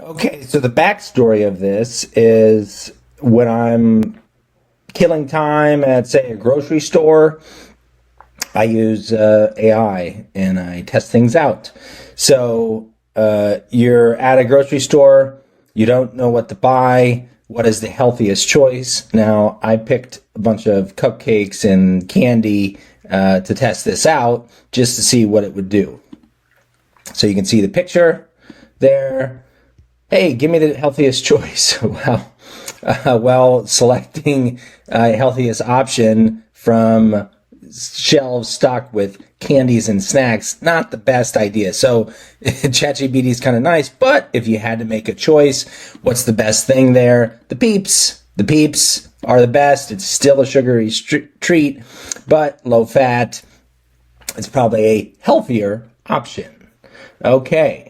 Okay, so the backstory of this is when I'm killing time at, say, a grocery store, I use AI and I test things out. So you're at a grocery store, you don't know what to buy. What is the healthiest choice? Now, I picked a bunch of cupcakes and candy to test this out just to see what it would do. So you can see the picture there. Hey, give me the healthiest choice. Well, selecting a healthiest option from shelves stocked with candies and snacks, not the best idea. So ChatGPT is kind of nice, but if you had to make a choice, what's the best thing there? The Peeps. The Peeps are the best. It's still a sugary treat, but low fat. It's probably a healthier option. Okay.